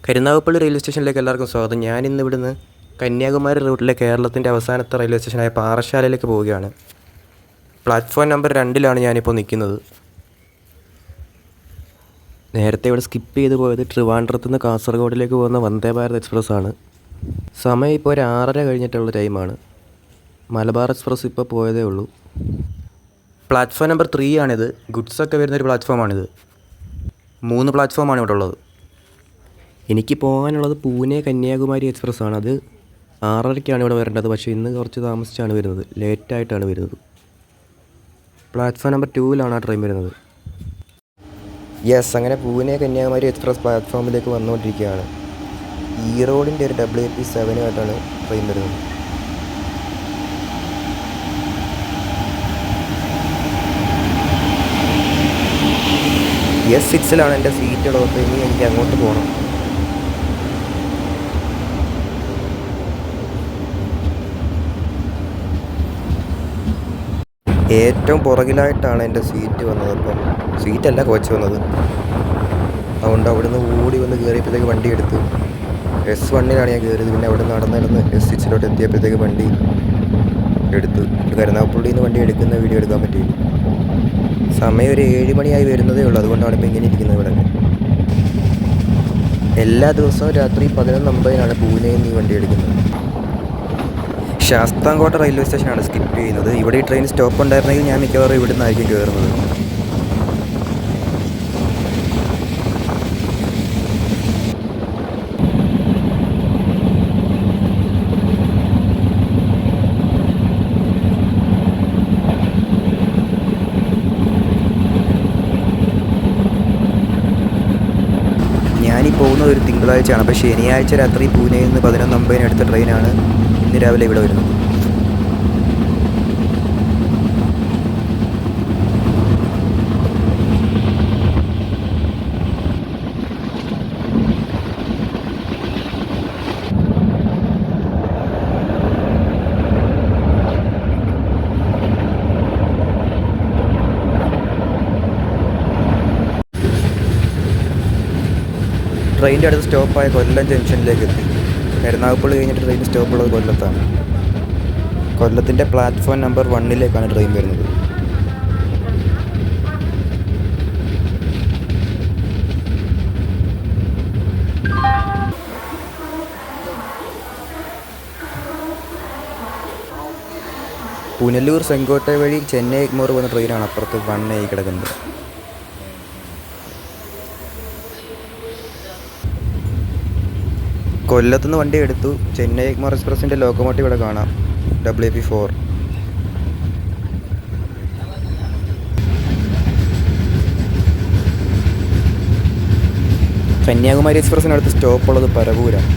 Karunagappally railway സ്റ്റേഷനിലേക്ക് എല്ലാവർക്കും സ്വാഗതം. ഞാനിന്ന് ഇവിടുന്ന് കന്യാകുമാരി റൂട്ടിലെ കേരളത്തിൻ്റെ അവസാനത്തെ റെയിൽവേ സ്റ്റേഷനായ പാറശാലയിലേക്ക് പോവുകയാണ്. പ്ലാറ്റ്ഫോം നമ്പർ 2-ലാണ് ഞാനിപ്പോൾ നിൽക്കുന്നത്. നേരത്തെ ഇവിടെ സ്കിപ്പ് ചെയ്ത് പോയത് ട്രിവാൻഡ്രത്ത് നിന്ന് കാസർഗോഡിലേക്ക് പോകുന്ന വന്ദേ ഭാരത് എക്സ്പ്രസ് ആണ്. സമയം ഇപ്പോൾ ഒരു 6:30 കഴിഞ്ഞിട്ടുള്ള ടൈമാണ്. മലബാർ എക്സ്പ്രസ് ഇപ്പോൾ പോയതേ ഉള്ളൂ. പ്ലാറ്റ്ഫോം നമ്പർ 3 ആണിത്. ഗുഡ്സൊക്കെ വരുന്നൊരു പ്ലാറ്റ്ഫോമാണിത്. 3 പ്ലാറ്റ്ഫോമാണ് ഇവിടെ ഉള്ളത്. എനിക്ക് പോകാനുള്ളത് പൂനെ കന്യാകുമാരി എക്സ്പ്രസ് ആണ്. അത് 6:30-ക്കാണ് ഇവിടെ വരേണ്ടത്. പക്ഷേ ഇന്ന് കുറച്ച് താമസിച്ചാണ് വരുന്നത്, ലേറ്റായിട്ടാണ് വരുന്നത്. പ്ലാറ്റ്ഫോം നമ്പർ 2-ലാണ് ആ ട്രെയിൻ വരുന്നത്. അങ്ങനെ പൂനെ കന്യാകുമാരി എക്സ്പ്രസ് പ്ലാറ്റ്ഫോമിലേക്ക് വന്നുകൊണ്ടിരിക്കുകയാണ്. ഈറോഡിൻ്റെ ഒരു WP7 ആയിട്ടാണ് ട്രെയിൻ വരുന്നത്. S6-ലാണ് എൻ്റെ സീറ്റ് ഉള്ളത്. ഇനി എനിക്ക് അങ്ങോട്ട് പോകണം. ഏറ്റവും പുറകിലായിട്ടാണ് എൻ്റെ സീറ്റ് വന്നത്. അപ്പം സീറ്റല്ല കോച്ച് വന്നത്. അതുകൊണ്ട് അവിടുന്ന് ഓടി വന്ന് കയറിയപ്പോഴത്തേക്ക് വണ്ടി എടുത്തു. S1-ലാണ് ഞാൻ കയറിയത്. പിന്നെ അവിടെ നടന്നിരുന്ന് S6-ലോട്ട് എത്തിയപ്പോഴത്തേക്ക് വണ്ടി എടുത്തു. കരുനാഗപ്പള്ളിയിൽ നിന്ന് വണ്ടി എടുക്കുന്ന വീഡിയോ എടുക്കാൻ പറ്റിയില്ല. സമയം ഒരു 7 മണിയായി വരുന്നതേ ഉള്ളൂ. അതുകൊണ്ടാണ് ഇപ്പോൾ ഇങ്ങനെ ഇരിക്കുന്നത്. ഇവിടെ എല്ലാ ദിവസവും രാത്രി 11:50-നാണ് പൂനെയിൽ നിന്ന് ഈ വണ്ടി എടുക്കുന്നത്. ശാസ്താംകോട്ട റെയിൽവേ സ്റ്റേഷനാണ് സ്കിപ്പ് ചെയ്യുന്നത്. ഇവിടെ ഈ ട്രെയിൻ സ്റ്റോപ്പ് ഉണ്ടായിരുന്നെങ്കിൽ ഞാൻ മിക്കവാറും ഇവിടെ നിന്നായിരിക്കും കയറുന്നത്. ഞാനീ പോകുന്നത് ഒരു തിങ്കളാഴ്ചയാണ്. അപ്പോൾ ശനിയാഴ്ച രാത്രി പൂനെയിൽ നിന്ന് 11:50-ന് എടുത്ത ട്രെയിനാണ് ഇന്ന് രാവിലെ ഇവിടെ വരുന്നത്. ട്രെയിനിൻ്റെ അടുത്ത് സ്റ്റോപ്പായ കൊല്ലം ജംഗ്ഷനിലേക്ക് എത്തി. കരുനാഗപ്പള്ളി കഴിഞ്ഞിട്ട് ട്രെയിൻ സ്റ്റോപ്പുള്ളത് കൊല്ലത്താണ്. കൊല്ലത്തിൻ്റെ പ്ലാറ്റ്ഫോം നമ്പർ 1-ലേക്കാണ് ട്രെയിൻ വരുന്നത്. പുനലൂർ സെങ്കോട്ട വഴി ചെന്നൈ എഗ്മോർ പോകുന്ന ട്രെയിനാണ് അപ്പുറത്ത് 1A കിടക്കുന്നത്. കൊല്ലത്തുനിന്ന് വണ്ടി എടുത്തു. ചെന്നൈ എഗ്മോർ എക്സ്പ്രസിൻ്റെ ലോക്കോമോട്ടീവ് ഇവിടെ കാണാം, WP4. കന്യാകുമാരി എക്സ്പ്രസിനടുത്ത് സ്റ്റോപ്പുള്ളത് പരവൂരാണ്.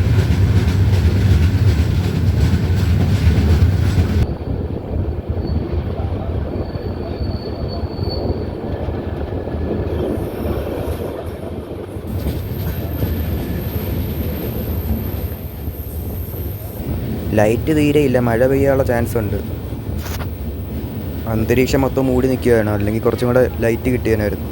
ലൈറ്റ് തീരെയില്ല. മഴ പെയ്യാനുള്ള ചാൻസ് ഉണ്ട്. അന്തരീക്ഷം മൊത്തം മൂടി നിൽക്കുകയാണ്. അല്ലെങ്കിൽ കുറച്ചും കൂടെ ലൈറ്റ് കിട്ടിയതിനായിരുന്നു.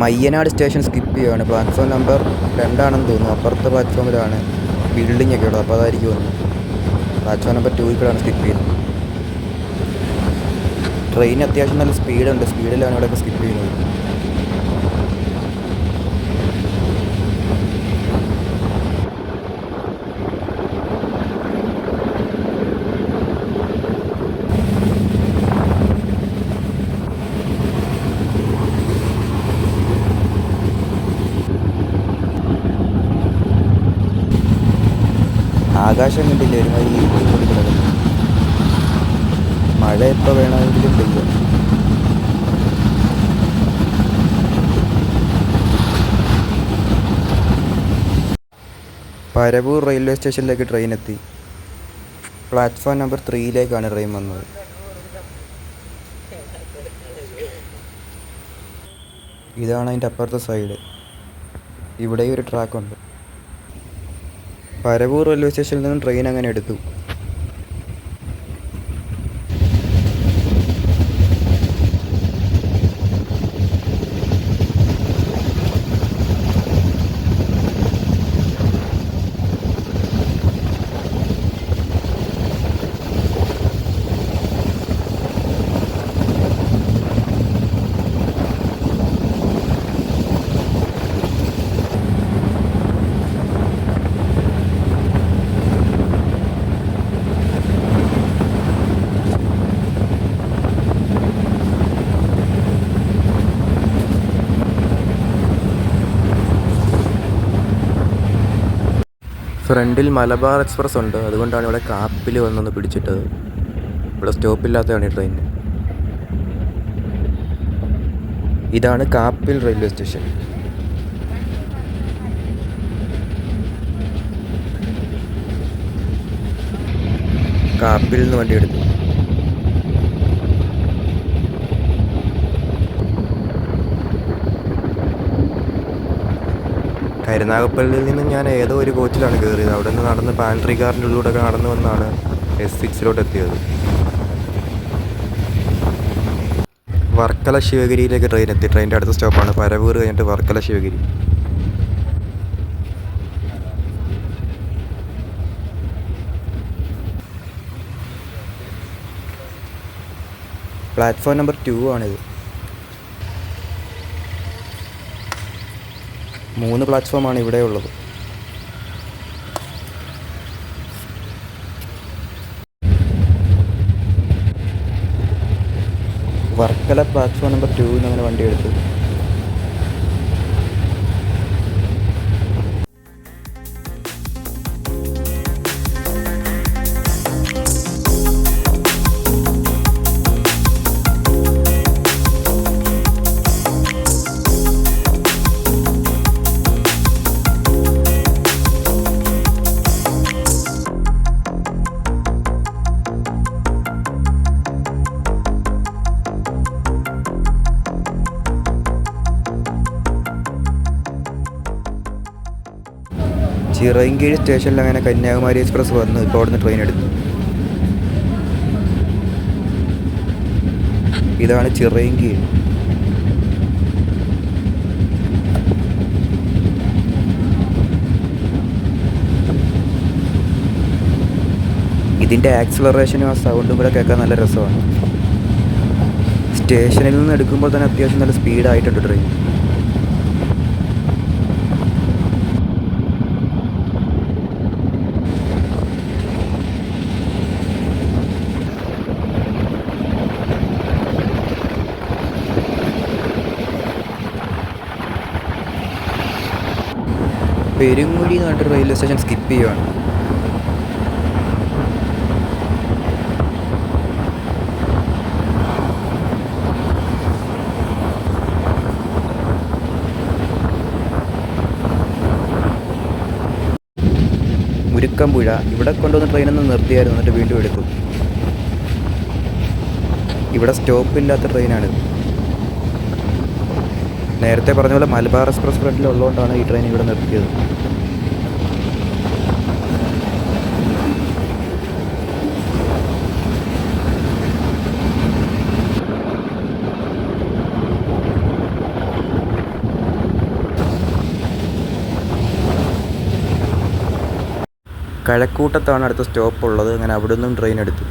മയ്യനാട് സ്റ്റേഷൻ സ്കിപ്പ് ചെയ്യുകയാണ്. പ്ലാറ്റ്ഫോം നമ്പർ 2-ആണെന്ന് തോന്നുന്നു. അപ്പുറത്തെ പ്ലാറ്റ്ഫോമിലാണ് ബിൽഡിംഗ് ഒക്കെ ഉള്ളത്. അപ്പോൾ അതായിരിക്കും തോന്നുന്നു. പ്ലാറ്റ്ഫോം നമ്പർ 2-ലാണ് സ്കിപ്പ് ചെയ്യുന്നത്. ട്രെയിൻ അത്യാവശ്യം നല്ല സ്പീഡുണ്ട്. സ്പീഡിലാണ് ഇവിടെയൊക്കെ സ്കിപ്പ് ചെയ്യുന്നത്. ആകാശം കണ്ടില്ലേ, ഒരുമാതിരി ഇരുട്ടി കിടക്കുന്നു. മഴ എപ്പോൾ വേണമെങ്കിലും പെയ്യും. പരവൂർ റെയിൽവേ സ്റ്റേഷനിലേക്ക് ട്രെയിൻ എത്തി. പ്ലാറ്റ്ഫോം നമ്പർ 3യിലേക്കാണ് ട്രെയിൻ വന്നത്. ഇതാണ് അതിൻ്റെ അപ്പുറത്തെ സൈഡ്. ഇവിടെയും ഒരു ട്രാക്കുണ്ട്. പരവൂർ റെയിൽവേ സ്റ്റേഷനിൽ നിന്നും ട്രെയിൻ അങ്ങനെ എടുത്തു. ഫ്രണ്ടിൽ മലബാർ എക്സ്പ്രസ് ഉണ്ട്, അതുകൊണ്ടാണ് ഇവിടെ കാപ്പിൽ വന്നൊന്ന് പിടിച്ചിട്ടത്. ഇവിടെ സ്റ്റോപ്പില്ലാത്തതാണ് ഈ ട്രെയിൻ. ഇതാണ് കാപ്പിൽ റെയിൽവേ സ്റ്റേഷൻ. കാപ്പിൽ നിന്ന് വണ്ടി എടുത്തു. കരുനാഗപ്പള്ളിയിൽ നിന്ന് ഞാൻ ഏതോ ഒരു കോച്ചിലാണ് കയറിയത്. അവിടെ നിന്ന് നടന്ന് പാൻട്രി കാറിൻ്റെ ഉള്ളിലൂടെയൊക്കെ നടന്നു വന്നാണ് S6 എത്തിയത്. വർക്കല ശിവഗിരിയിലേക്ക് ട്രെയിൻ എത്തി. ട്രെയിനിൻ്റെ അടുത്ത സ്റ്റോപ്പാണ് പരവൂർ കഴിഞ്ഞിട്ട് വർക്കല ശിവഗിരി. പ്ലാറ്റ്ഫോം നമ്പർ 2 ആണിത്. 3 പ്ലാറ്റ്ഫോമാണ് ഇവിടെ ഉള്ളത്. വർക്കല പ്ലാറ്റ്ഫോം നമ്പർ 2 അങ്ങനെ വണ്ടി എടുത്തു. ചിറയൻകീഴ് സ്റ്റേഷനിൽ അങ്ങനെ കന്യാകുമാരി എക്സ്പ്രസ് വന്ന് ഇപ്പോൾ അവിടുന്ന് ട്രെയിൻ എടുത്തു. ഇതാണ് ചിറയൻകീഴ്. ഇതിൻ്റെ ആക്സിലറേഷനും ആ സൗണ്ടും കൂടെ കേൾക്കാൻ നല്ല രസമാണ്. സ്റ്റേഷനിൽ നിന്ന് എടുക്കുമ്പോൾ തന്നെ അത്യാവശ്യം നല്ല സ്പീഡായിട്ടുണ്ട് ട്രെയിൻ. പെരുങ്ങുഴി എന്ന് പറഞ്ഞിട്ട് റെയിൽവേ സ്റ്റേഷൻ സ്കിപ്പ് ചെയ്യുവാണ്. മുരുക്കമ്പുഴ ഇവിടെ കൊണ്ടുവന്ന് ട്രെയിനൊന്ന് നിർത്തിയായിരുന്നു, എന്നിട്ട് വീണ്ടും എടുത്തു. ഇവിടെ സ്റ്റോപ്പില്ലാത്ത ട്രെയിനാണിത്. നേരത്തെ പറഞ്ഞ പോലെ മലബാർ എക്സ്പ്രസ് ഫ്രണ്ടിലുള്ളതുകൊണ്ടാണ് ഈ ട്രെയിൻ ഇവിടെ നിർത്തിയത്. കഴക്കൂട്ടത്താണ് അടുത്ത സ്റ്റോപ്പ് ഉള്ളത്. അങ്ങനെ അവിടെ നിന്നും ട്രെയിൻ എടുത്തു.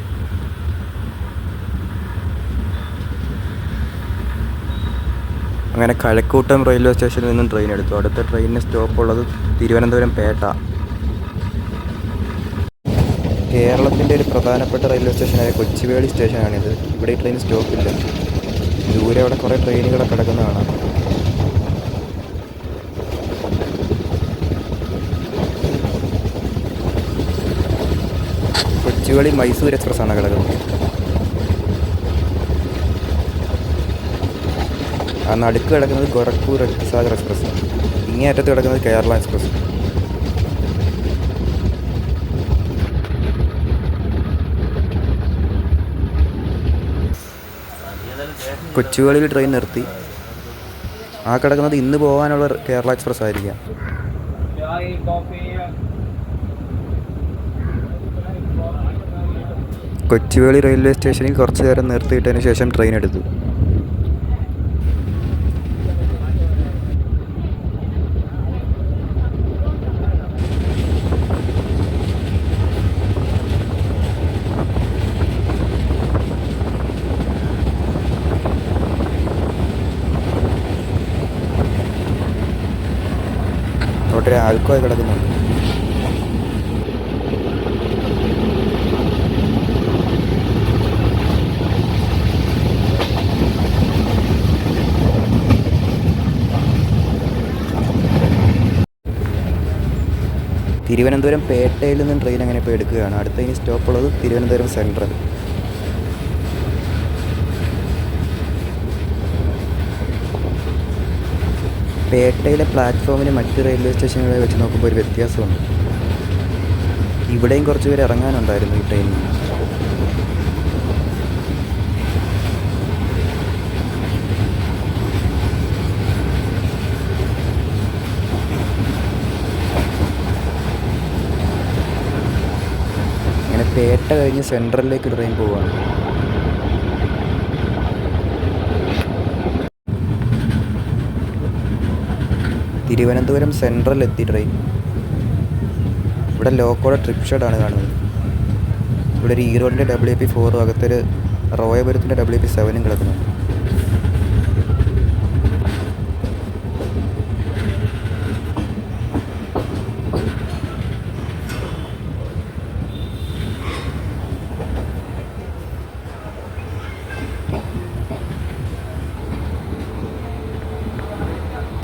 അങ്ങനെ കഴക്കൂട്ടം റെയിൽവേ സ്റ്റേഷനിൽ നിന്നും ട്രെയിൻ എടുത്തു. അടുത്ത ട്രെയിനിന് സ്റ്റോപ്പ് ഉള്ളത് തിരുവനന്തപുരം പേട്ട. കേരളത്തിൻ്റെ ഒരു പ്രധാനപ്പെട്ട റെയിൽവേ സ്റ്റേഷനായ കൊച്ചുവേളി സ്റ്റേഷനാണിത്. ഇവിടെ ഈ ട്രെയിൻ സ്റ്റോപ്പില്ല. ദൂരെ അവിടെ കുറേ ട്രെയിനുകളൊക്കെ കിടക്കുന്ന കാണാം. കൊച്ചുവേളി മൈസൂർ എക്സ്പ്രസ് ആണ് കിടക്കുന്നത്. ആ നടുക്ക് കിടക്കുന്നത് ഗോരഖ്പൂർ സാഗർ എക്സ്പ്രസ്. ഇങ്ങേ അറ്റത്ത് കിടക്കുന്നത് കേരള എക്സ്പ്രസ്. കൊച്ചുവേളിയിൽ ട്രെയിൻ നിർത്തി. ആ കിടക്കുന്നത് ഇന്ന് പോകാനുള്ള കേരള എക്സ്പ്രസ് ആയിരിക്കാം. കൊച്ചുവേളി റെയിൽവേ സ്റ്റേഷനിൽ കുറച്ച് നേരം നിർത്തിയിട്ടതിന് ശേഷം ട്രെയിൻ എടുത്തു. അവിടെ ആൾക്കാർ കിടക്കുന്നുണ്ട്. തിരുവനന്തപുരം പേട്ടയിൽ നിന്നും ട്രെയിൻ അങ്ങനെ ഇപ്പോൾ എടുക്കുകയാണ്. അടുത്ത ഇനി സ്റ്റോപ്പുള്ളത് തിരുവനന്തപുരം സെൻട്രൽ. പേട്ടയിലെ പ്ലാറ്റ്ഫോമിന് മറ്റ് റെയിൽവേ സ്റ്റേഷനുകളെ വെച്ച് നോക്കുമ്പോൾ ഒരു വ്യത്യാസമുണ്ട്. ഇവിടെയും കുറച്ച് പേര് ഇറങ്ങാനുണ്ടായിരുന്നു ഈ ട്രെയിനിൽ. അങ്ങനെ പേട്ട കഴിഞ്ഞ് സെൻട്രലിലേക്ക് ട്രെയിൻ പോവുകയാണ്. തിരുവനന്തപുരം സെൻട്രൽ എത്തി ട്രെയിൻ. ഇവിടെ ലോക്കോടെ ട്രിപ്പ് ഷെഡാണ് കാണുന്നത്. ഇവിടെ ഒരു ഈറോഡിൻ്റെ WP4 അകത്തൊരു റോയപുരത്തിൻ്റെ WP7 കിടക്കുന്നുണ്ട്.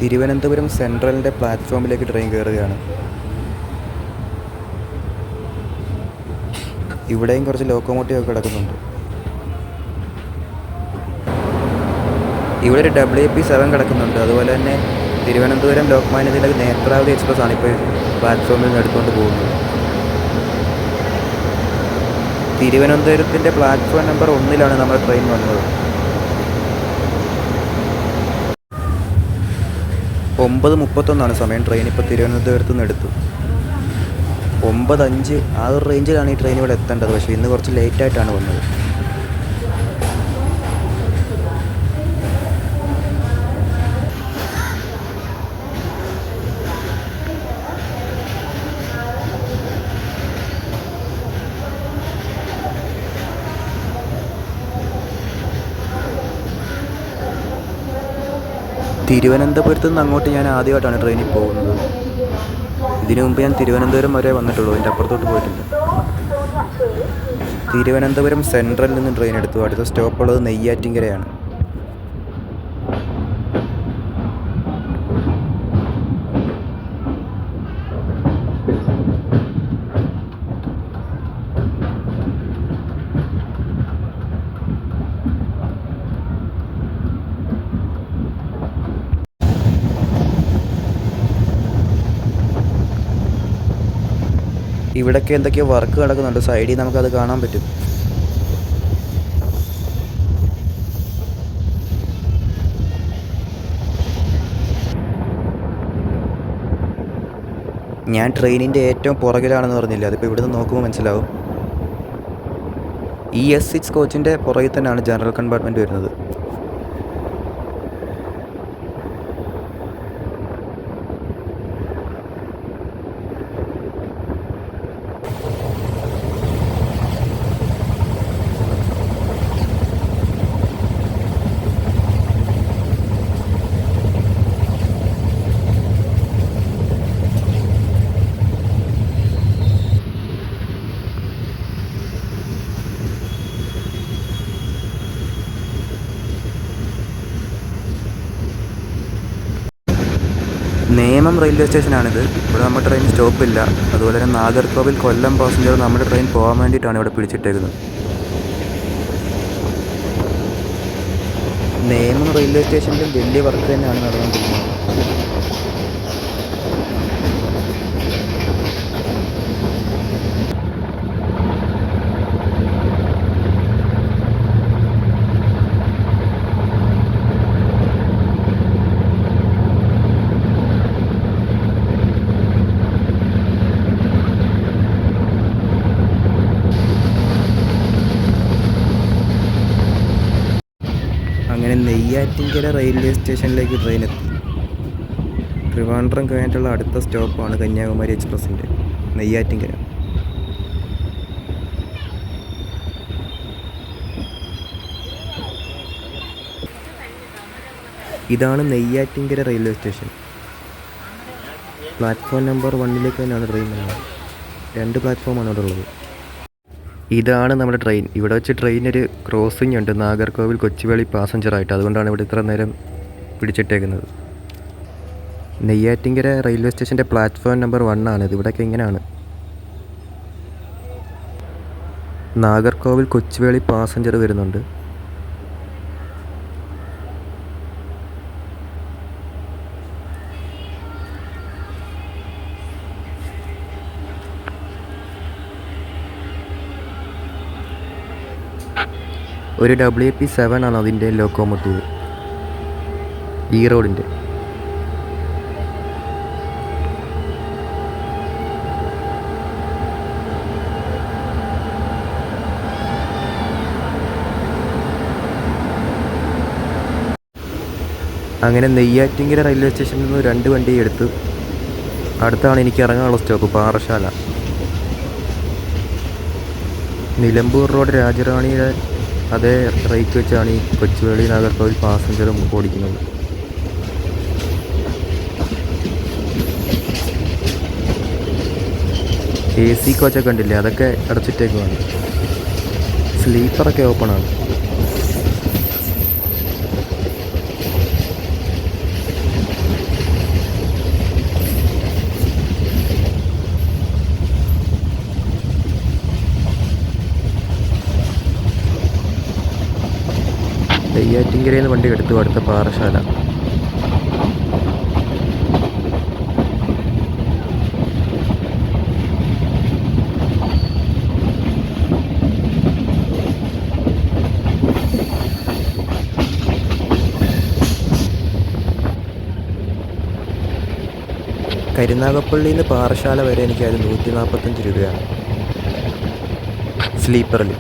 തിരുവനന്തപുരം സെൻട്രലിൻ്റെ പ്ലാറ്റ്ഫോമിലേക്ക് ട്രെയിൻ കയറുകയാണ്. ഇവിടെയും കുറച്ച് ലോക്കോമോട്ടീവ് ഒക്കെ കിടക്കുന്നുണ്ട്. ഇവിടെ ഒരു WP7 കിടക്കുന്നുണ്ട്. അതുപോലെ തന്നെ തിരുവനന്തപുരം ലോക്മാന്യ തിലക് നേത്രാവതി എക്സ്പ്രസ് ആണ് ഇപ്പോൾ പ്ലാറ്റ്ഫോമിൽ നിന്ന് എടുത്തുകൊണ്ട് പോകുന്നത്. തിരുവനന്തപുരത്തിൻ്റെ പ്ലാറ്റ്ഫോം നമ്പർ 1 നമ്മുടെ ട്രെയിൻ വന്നത്. 9:31 സമയം. ട്രെയിൻ ഇപ്പോൾ തിരുവനന്തപുരത്ത് നിന്ന് എടുത്തു. 9:05 ആ ഒരു റേഞ്ചിലാണ് ഈ ട്രെയിൻ ഇവിടെ എത്തേണ്ടത്. പക്ഷേ ഇന്ന് കുറച്ച് ലേറ്റായിട്ടാണ് വന്നത്. തിരുവനന്തപുരത്ത് നിന്ന് അങ്ങോട്ട് ഞാൻ ആദ്യമായിട്ടാണ് ട്രെയിനിൽ പോകുന്നത്. ഇതിനു മുമ്പ് ഞാൻ തിരുവനന്തപുരം വരെ വന്നിട്ടുള്ളൂ, അതിൻ്റെ അപ്പുറത്തോട്ട് പോയിട്ടില്ല. തിരുവനന്തപുരം സെൻട്രലിൽ നിന്ന് ട്രെയിൻ എടുത്തു. അടുത്ത സ്റ്റോപ്പുള്ളത് നെയ്യാറ്റിൻകരയാണ്. ഇവിടെയൊക്കെ എന്തൊക്കെയോ വർക്ക് നടക്കുന്നുണ്ട്. സൈഡിൽ നമുക്കത് കാണാൻ പറ്റും. ഞാൻ ട്രെയിനിൻ്റെ ഏറ്റവും പുറകിലാണെന്ന് പറഞ്ഞില്ല, അതിപ്പോൾ ഇവിടുന്ന് നോക്കുമ്പോൾ മനസ്സിലാവും. ഈ S6 കോച്ചിൻ്റെ പുറകിൽ തന്നെയാണ് ജനറൽ കമ്പാർട്ട്മെൻറ്റ് വരുന്നത്. നേമം റെയിൽവേ സ്റ്റേഷനാണിത്. ഇവിടെ നമ്മുടെ ട്രെയിൻ സ്റ്റോപ്പില്ല. അതുപോലെ തന്നെ നാഗർകോവിൽ കൊല്ലം പാസഞ്ചർ നമ്മുടെ ട്രെയിൻ പോകാൻ വേണ്ടിയിട്ടാണ് ഇവിടെ പിടിച്ചിട്ടേക്കുന്നത്. നേമം റെയിൽവേ സ്റ്റേഷനിലും വലിയ വർക്ക് തന്നെയാണ് നടന്നുകൊണ്ടിരിക്കുന്നത്. നെയ്യാറ്റിൻകര റെയിൽവേ സ്റ്റേഷനിലേക്ക് ട്രെയിൻ എത്തി. ട്രിവാൻഡ്രം കഴിഞ്ഞിട്ടുള്ള അടുത്ത സ്റ്റോപ്പാണ് കന്യാകുമാരി എക്സ്പ്രസിൻ്റെ നെയ്യാറ്റിൻകര. ഇതാണ് Neyyattinkara railway station. Platform number 1ലേക്ക് തന്നെയാണ് ട്രെയിൻ വന്നത്. 2 പ്ലാറ്റ്ഫോമാണ് അവിടെ ഉള്ളത്. ഇതാണ് നമ്മുടെ ട്രെയിൻ. ഇവിടെ വെച്ച് ട്രെയിനൊരു ക്രോസിംഗ് ഉണ്ട്, നാഗർകോവിൽ കൊച്ചുവേളി പാസഞ്ചറായിട്ട്. അതുകൊണ്ടാണ് ഇവിടെ ഇത്ര നേരം പിടിച്ചിട്ടേക്കുന്നത്. നെയ്യാറ്റിൻകര റെയിൽവേ സ്റ്റേഷൻ്റെ പ്ലാറ്റ്ഫോം നമ്പർ 1 ആണ്. ഇവിടെയൊക്കെ ഇങ്ങനെയാണ്. നാഗർകോവിൽ കൊച്ചുവേളി പാസഞ്ചർ വരുന്നുണ്ട്. ഒരു WP7 ആണ് അതിൻ്റെ ലോക്കോമോട്ടീവ്, ഈ റോഡിൻ്റെ. അങ്ങനെ നെയ്യാറ്റിൻകര റെയിൽവേ സ്റ്റേഷനിൽ നിന്ന് 2 വണ്ടി എടുത്ത് അടുത്താണ് എനിക്ക് ഇറങ്ങാനുള്ള സ്റ്റോപ്പ്, പാറശാല. നിലമ്പൂർ റോഡ് രാജറാണിയുടെ അതേ റേറ്റ് വെച്ചാണ് ഈ കൊച്ചുവേളി നാഗർകോവിൽ പാസഞ്ചറും ഓടിക്കുന്നത്. AC കോച്ചൊക്കെ ഉണ്ടില്ലേ, അതൊക്കെ അടച്ചിട്ടേക്കുവാണ്. സ്ലീപ്പറൊക്കെ ഓപ്പണാണ്. നെയ്യാറ്റിൻകരയിൽ നിന്ന് വണ്ടി എടുത്തു അടുത്ത പാറശാല. കരുനാഗപ്പള്ളിയിൽ നിന്ന് പാറശാല വരെ എനിക്കത് 145 രൂപയാണ് സ്ലീപ്പറിൽ.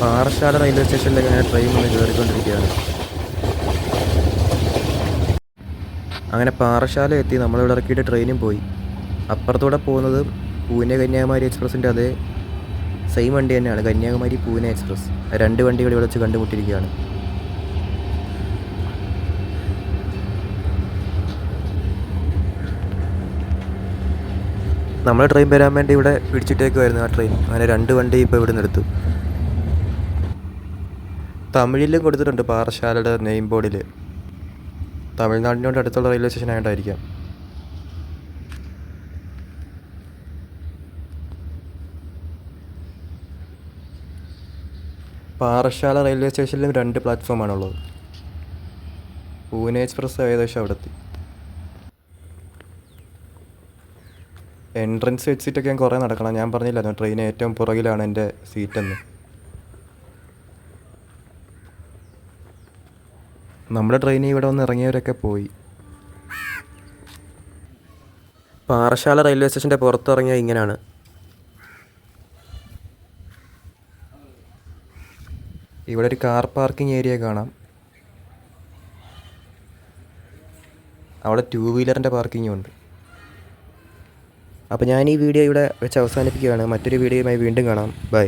പാറശാല റെയിൽവേ സ്റ്റേഷനിലേക്ക് അങ്ങനെ ട്രെയിൻ വന്ന് കയറിക്കൊണ്ടിരിക്കുകയാണ്. അങ്ങനെ പാറശാല എത്തി. നമ്മളിവിടെ ഇറക്കിയിട്ട് ട്രെയിനും പോയി. അപ്പുറത്തൂടെ പോകുന്നത് പൂനെ കന്യാകുമാരി എക്സ്പ്രസിൻ്റെ അതേ സെയിം വണ്ടി തന്നെയാണ്, കന്യാകുമാരി പൂനെ എക്സ്പ്രസ്. 2 വണ്ടികൾ ഇവിടെ വെച്ച് കണ്ടുമുട്ടിയിരിക്കുകയാണ്. നമ്മൾ ട്രെയിൻ വരാൻ വേണ്ടി ഇവിടെ പിടിച്ചിട്ടേക്കുമായിരുന്നു ആ ട്രെയിൻ. അങ്ങനെ 2 വണ്ടി ഇപ്പോൾ ഇവിടെ നിർത്തും. തമിഴിലും കൊടുത്തിട്ടുണ്ട് പാറശാലയുടെ നെയിം ബോർഡിൽ. തമിഴ്നാടിനോട് അടുത്തുള്ള റെയിൽവേ സ്റ്റേഷൻ ആയതുകൊണ്ടായിരിക്കാം. പാറശാല റെയിൽവേ സ്റ്റേഷനിലും 2 പ്ലാറ്റ്ഫോമാണുള്ളത്. പൂനെ എക്സ്പ്രസ് ഏകദേശം അവിടെ എത്തി. എൻട്രൻസ് എക്സിറ്റൊക്കെ ഞാൻ കുറേ നടക്കണം. ഞാൻ പറഞ്ഞില്ലായിരുന്നു ട്രെയിൻ ഏറ്റവും പുറകിലാണ് എൻ്റെ സീറ്റെന്ന്. നമ്മുടെ ട്രെയിനിൽ ഇവിടെ വന്ന് ഇറങ്ങിയവരൊക്കെ പോയി. പാറശാല റെയിൽവേ സ്റ്റേഷൻ്റെ പുറത്തിറങ്ങിയാൽ ഇങ്ങനെയാണ്. ഇവിടെ ഒരു കാർ പാർക്കിംഗ് ഏരിയ കാണാം. അവിടെ 2 വീലറിൻ്റെ പാർക്കിങ്ങും ഉണ്ട്. അപ്പോൾ ഞാൻ ഈ വീഡിയോ ഇവിടെ വെച്ച് അവസാനിപ്പിക്കുകയാണ്. മറ്റൊരു വീഡിയോയുമായി വീണ്ടും കാണാം. ബൈ.